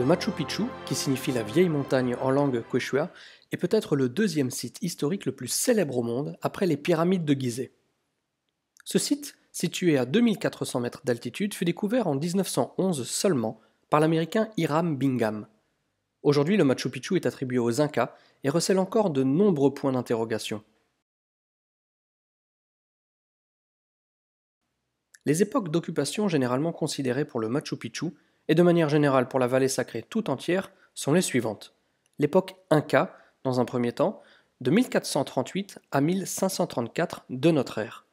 Le Machu Picchu, qui signifie la vieille montagne en langue quechua, est peut-être le deuxième site historique le plus célèbre au monde après les pyramides de Gizeh. Ce site, situé à 2400 mètres d'altitude, fut découvert en 1911 seulement par l'américain Hiram Bingham. Aujourd'hui, le Machu Picchu est attribué aux Incas et recèle encore de nombreux points d'interrogation. Les époques d'occupation généralement considérées pour le Machu Picchu, et de manière générale pour la vallée sacrée tout entière, sont les suivantes. L'époque Inca, dans un premier temps, de 1438 à 1534 de notre ère,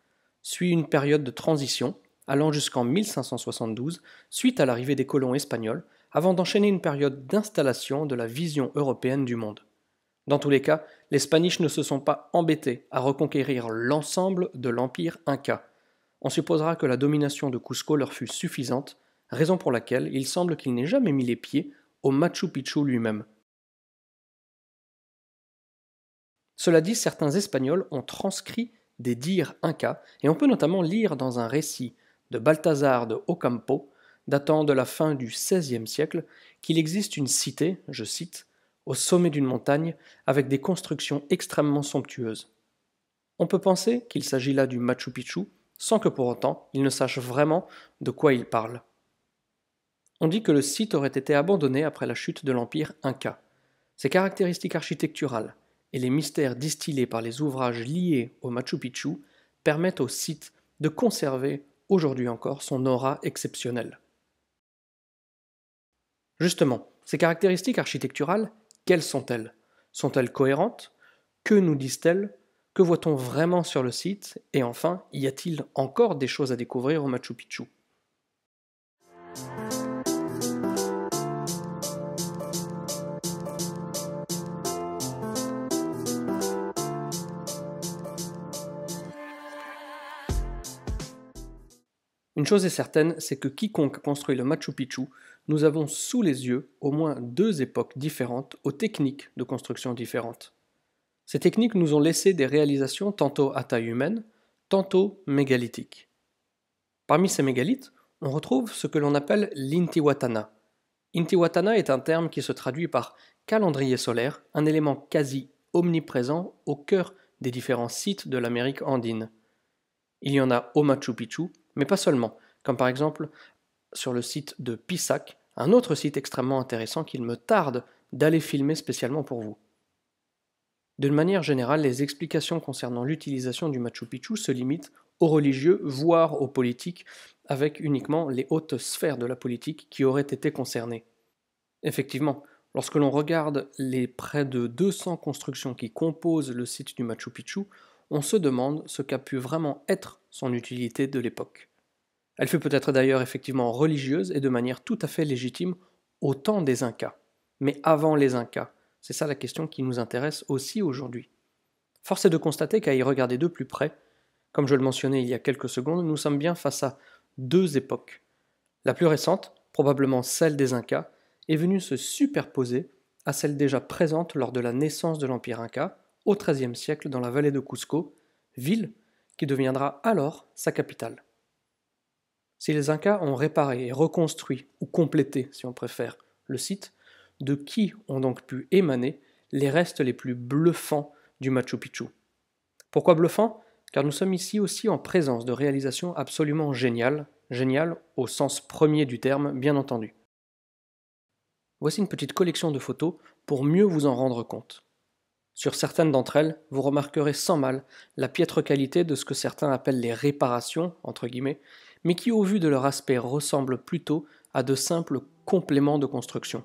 suit une période de transition allant jusqu'en 1572, suite à l'arrivée des colons espagnols, avant d'enchaîner une période d'installation de la vision européenne du monde. Dans tous les cas, les Spanish ne se sont pas embêtés à reconquérir l'ensemble de l'empire Inca. On supposera que la domination de Cusco leur fut suffisante, raison pour laquelle il semble qu'il n'ait jamais mis les pieds au Machu Picchu lui-même. Cela dit, certains Espagnols ont transcrit des dires incas, et on peut notamment lire dans un récit de Balthazar de Ocampo, datant de la fin du XVIe siècle, qu'il existe une cité, je cite, au sommet d'une montagne, avec des constructions extrêmement somptueuses. On peut penser qu'il s'agit là du Machu Picchu, sans que pour autant il ne sache vraiment de quoi il parle. On dit que le site aurait été abandonné après la chute de l'empire Inca. Ses caractéristiques architecturales et les mystères distillés par les ouvrages liés au Machu Picchu permettent au site de conserver aujourd'hui encore son aura exceptionnelle. Justement, ces caractéristiques architecturales, quelles sont-elles? Sont-elles cohérentes? Que nous disent-elles? Que voit-on vraiment sur le site? Et enfin, y a-t-il encore des choses à découvrir au Machu Picchu? Une chose est certaine, c'est que quiconque construit le Machu Picchu, nous avons sous les yeux au moins deux époques différentes aux techniques de construction différentes. Ces techniques nous ont laissé des réalisations tantôt à taille humaine, tantôt mégalithiques. Parmi ces mégalithes, on retrouve ce que l'on appelle l'Intihuatana. Intihuatana est un terme qui se traduit par calendrier solaire, un élément quasi omniprésent au cœur des différents sites de l'Amérique andine. Il y en a au Machu Picchu, mais pas seulement, comme par exemple sur le site de Pisac, un autre site extrêmement intéressant qu'il me tarde d'aller filmer spécialement pour vous. D'une manière générale, les explications concernant l'utilisation du Machu Picchu se limitent aux religieux, voire aux politiques, avec uniquement les hautes sphères de la politique qui auraient été concernées. Effectivement, lorsque l'on regarde les près de 200 constructions qui composent le site du Machu Picchu, on se demande ce qu'a pu vraiment être son utilité de l'époque. Elle fut peut-être d'ailleurs effectivement religieuse et de manière tout à fait légitime au temps des Incas. Mais avant les Incas, c'est ça la question qui nous intéresse aussi aujourd'hui. Force est de constater qu'à y regarder de plus près, comme je le mentionnais il y a quelques secondes, nous sommes bien face à deux époques. La plus récente, probablement celle des Incas, est venue se superposer à celle déjà présente lors de la naissance de l'Empire Inca, au XIIIe siècle dans la vallée de Cusco, ville qui deviendra alors sa capitale. Si les Incas ont réparé et reconstruit, ou complété si on préfère, le site, de qui ont donc pu émaner les restes les plus bluffants du Machu Picchu? Pourquoi bluffant? Car nous sommes ici aussi en présence de réalisations absolument géniales, géniales au sens premier du terme, bien entendu. Voici une petite collection de photos pour mieux vous en rendre compte. Sur certaines d'entre elles, vous remarquerez sans mal la piètre qualité de ce que certains appellent les réparations, entre guillemets, mais qui au vu de leur aspect ressemblent plutôt à de simples compléments de construction.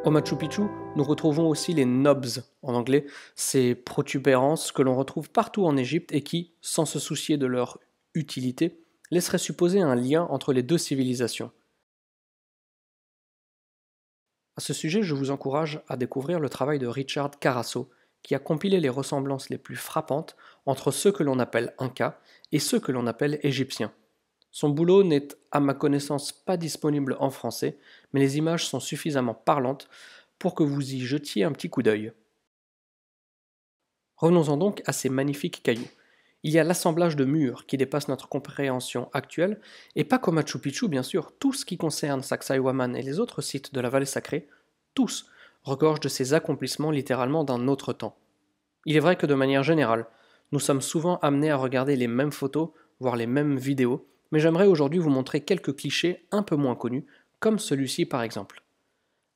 Au Machu Picchu, nous retrouvons aussi les knobs en anglais, ces protubérances que l'on retrouve partout en Égypte et qui, sans se soucier de leur utilité, laisseraient supposer un lien entre les deux civilisations. À ce sujet, je vous encourage à découvrir le travail de Richard Carasso, qui a compilé les ressemblances les plus frappantes entre ceux que l'on appelle Incas et ceux que l'on appelle Égyptiens. Son boulot n'est, à ma connaissance, pas disponible en français, mais les images sont suffisamment parlantes pour que vous y jetiez un petit coup d'œil. Revenons-en donc à ces magnifiques cailloux. Il y a l'assemblage de murs qui dépasse notre compréhension actuelle, et pas qu'au Machu Picchu bien sûr, tout ce qui concerne Sacsayhuaman et les autres sites de la vallée sacrée, tous regorgent de ces accomplissements littéralement d'un autre temps. Il est vrai que de manière générale, nous sommes souvent amenés à regarder les mêmes photos, voire les mêmes vidéos, mais j'aimerais aujourd'hui vous montrer quelques clichés un peu moins connus, comme celui-ci par exemple.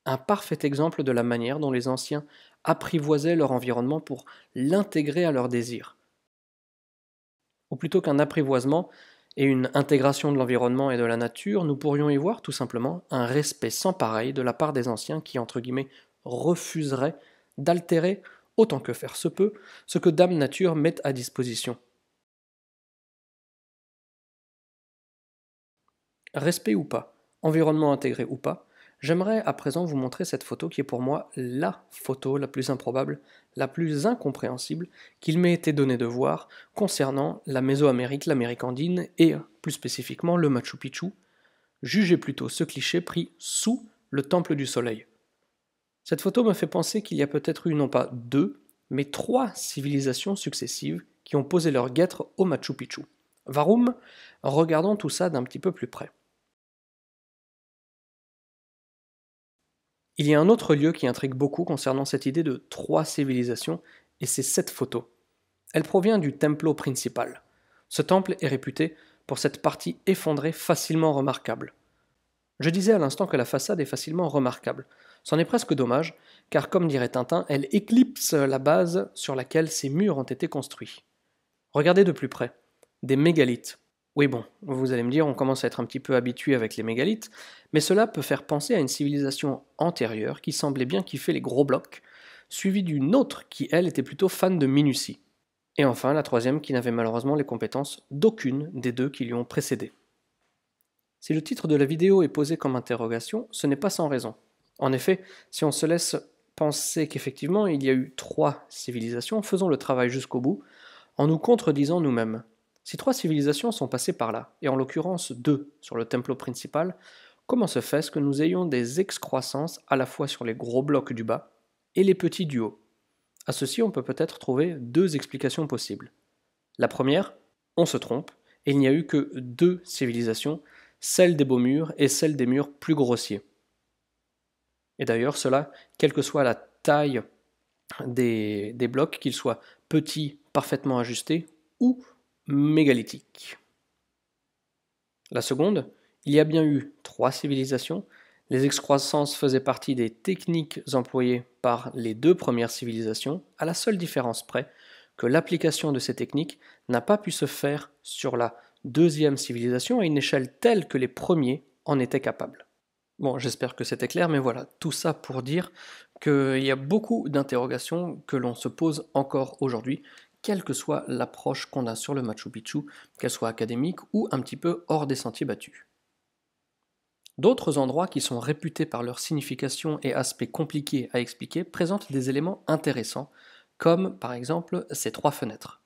Un parfait exemple de la manière dont les anciens apprivoisaient leur environnement pour l'intégrer à leurs désirs. Ou plutôt qu'un apprivoisement et une intégration de l'environnement et de la nature, nous pourrions y voir tout simplement un respect sans pareil de la part des anciens qui, entre guillemets, refuseraient d'altérer, autant que faire se peut, ce que Dame Nature met à disposition. Respect ou pas, environnement intégré ou pas, j'aimerais à présent vous montrer cette photo qui est pour moi la photo la plus improbable, la plus incompréhensible qu'il m'ait été donné de voir concernant la Mésoamérique, l'Amérique andine et plus spécifiquement le Machu Picchu. Jugez plutôt ce cliché pris sous le Temple du Soleil. Cette photo me fait penser qu'il y a peut-être eu non pas deux, mais trois civilisations successives qui ont posé leur guêtre au Machu Picchu. Varum, regardons tout ça d'un petit peu plus près. Il y a un autre lieu qui intrigue beaucoup concernant cette idée de trois civilisations, et c'est cette photo. Elle provient du Templo principal. Ce temple est réputé pour cette partie effondrée facilement remarquable. Je disais à l'instant que la façade est facilement remarquable. C'en est presque dommage, car comme dirait Tintin, elle éclipse la base sur laquelle ces murs ont été construits. Regardez de plus près. Des mégalithes. Oui bon, vous allez me dire, on commence à être un petit peu habitué avec les mégalithes, mais cela peut faire penser à une civilisation antérieure qui semblait bien kiffer les gros blocs, suivie d'une autre qui, elle, était plutôt fan de minutie. Et enfin, la troisième qui n'avait malheureusement les compétences d'aucune des deux qui lui ont précédé. Si le titre de la vidéo est posé comme interrogation, ce n'est pas sans raison. En effet, si on se laisse penser qu'effectivement il y a eu trois civilisations, faisons le travail jusqu'au bout, en nous contredisant nous-mêmes. Si trois civilisations sont passées par là, et en l'occurrence deux sur le templo principal, comment se fait-ce que nous ayons des excroissances à la fois sur les gros blocs du bas et les petits du haut? À ceci, on peut peut-être trouver deux explications possibles. La première, on se trompe, et il n'y a eu que deux civilisations, celle des beaux murs et celle des murs plus grossiers. Et d'ailleurs, cela, quelle que soit la taille des blocs, qu'ils soient petits, parfaitement ajustés, ou mégalithiques. La seconde, il y a bien eu trois civilisations. Les excroissances faisaient partie des techniques employées par les deux premières civilisations, à la seule différence près que l'application de ces techniques n'a pas pu se faire sur la deuxième civilisation à une échelle telle que les premiers en étaient capables. Bon, j'espère que c'était clair, mais voilà, tout ça pour dire qu'il y a beaucoup d'interrogations que l'on se pose encore aujourd'hui, quelle que soit l'approche qu'on a sur le Machu Picchu, qu'elle soit académique ou un petit peu hors des sentiers battus. D'autres endroits qui sont réputés par leur signification et aspect compliqués à expliquer présentent des éléments intéressants, comme par exemple ces trois fenêtres.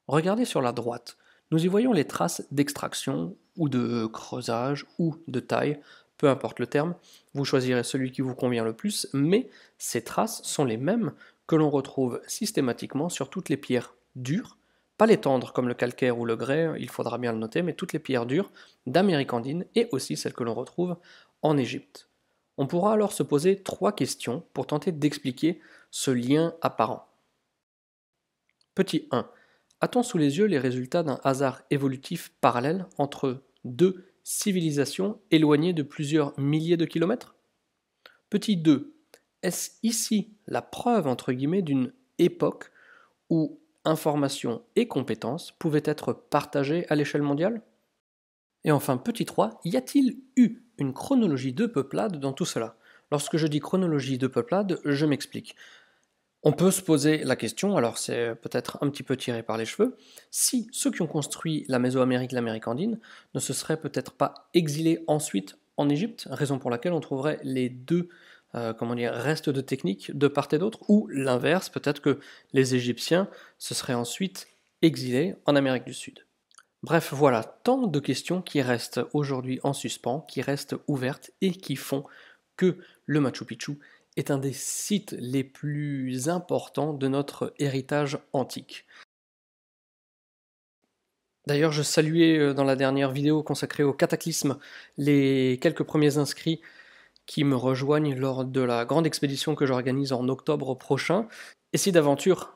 Regardez sur la droite, nous y voyons les traces d'extraction ou de creusage ou de taille, peu importe le terme, vous choisirez celui qui vous convient le plus, mais ces traces sont les mêmes que l'on retrouve systématiquement sur toutes les pierres dures, pas les tendres comme le calcaire ou le grès, il faudra bien le noter, mais toutes les pierres dures d'Amérique andine et aussi celles que l'on retrouve en Égypte. On pourra alors se poser trois questions pour tenter d'expliquer ce lien apparent. Petit 1. A-t-on sous les yeux les résultats d'un hasard évolutif parallèle entre deux civilisations éloignées de plusieurs milliers de kilomètres? Petit 2. Est-ce ici la preuve entre guillemets d'une époque où informations et compétences pouvaient être partagées à l'échelle mondiale? Et enfin, petit 3, y a-t-il eu une chronologie de peuplade dans tout cela? Lorsque je dis chronologie de peuplade, je m'explique. On peut se poser la question, alors c'est peut-être un petit peu tiré par les cheveux, si ceux qui ont construit la Mésoamérique, l'Amérique andine, ne se seraient peut-être pas exilés ensuite en Égypte, raison pour laquelle on trouverait les deux restes de techniques de part et d'autre, ou l'inverse, peut-être que les Égyptiens se seraient ensuite exilés en Amérique du Sud. Bref, voilà, tant de questions qui restent aujourd'hui en suspens, qui restent ouvertes et qui font que le Machu Picchu est un des sites les plus importants de notre héritage antique. D'ailleurs, je saluais dans la dernière vidéo consacrée au cataclysme les quelques premiers inscrits qui me rejoignent lors de la grande expédition que j'organise en octobre prochain. Et si d'aventure,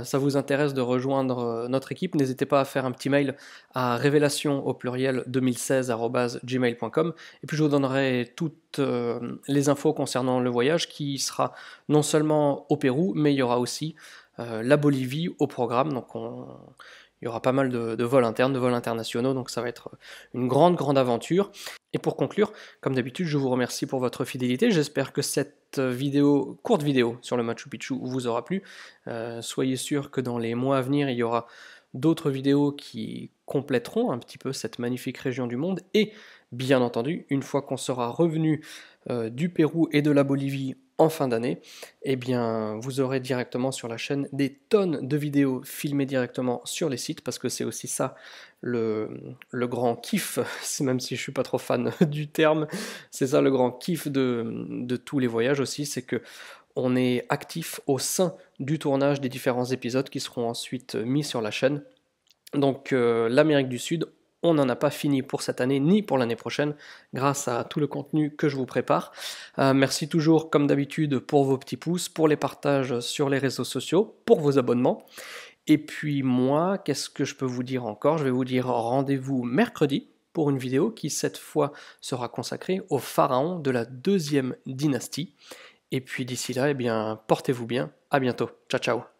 ça vous intéresse de rejoindre notre équipe, n'hésitez pas à faire un petit mail à révélation au pluriel 2016@gmail.com et puis je vous donnerai toutes les infos concernant le voyage qui sera non seulement au Pérou, mais il y aura aussi la Bolivie au programme. Donc il y aura pas mal de vols internes, de vols internationaux, donc ça va être une grande aventure. Et pour conclure, comme d'habitude, je vous remercie pour votre fidélité. J'espère que cette courte vidéo sur le Machu Picchu vous aura plu. Soyez sûr que dans les mois à venir, il y aura d'autres vidéos qui compléteront un petit peu cette magnifique région du monde. Et bien entendu, une fois qu'on sera revenu du Pérou et de la Bolivie en fin d'année, eh bien, vous aurez directement sur la chaîne des tonnes de vidéos filmées directement sur les sites, parce que c'est aussi ça le grand kiff, même si je suis pas trop fan du terme, c'est ça le grand kiff de tous les voyages aussi, c'est que on est actif au sein du tournage des différents épisodes qui seront ensuite mis sur la chaîne. Donc l'Amérique du Sud, on n'en a pas fini pour cette année ni pour l'année prochaine grâce à tout le contenu que je vous prépare. Merci toujours comme d'habitude pour vos petits pouces, pour les partages sur les réseaux sociaux, pour vos abonnements. Et puis moi, qu'est-ce que je peux vous dire encore? Je vais vous dire rendez-vous mercredi pour une vidéo qui cette fois sera consacrée aux pharaons de la 2e dynastie. Et puis d'ici là, eh bien, portez-vous bien, à bientôt, ciao ciao.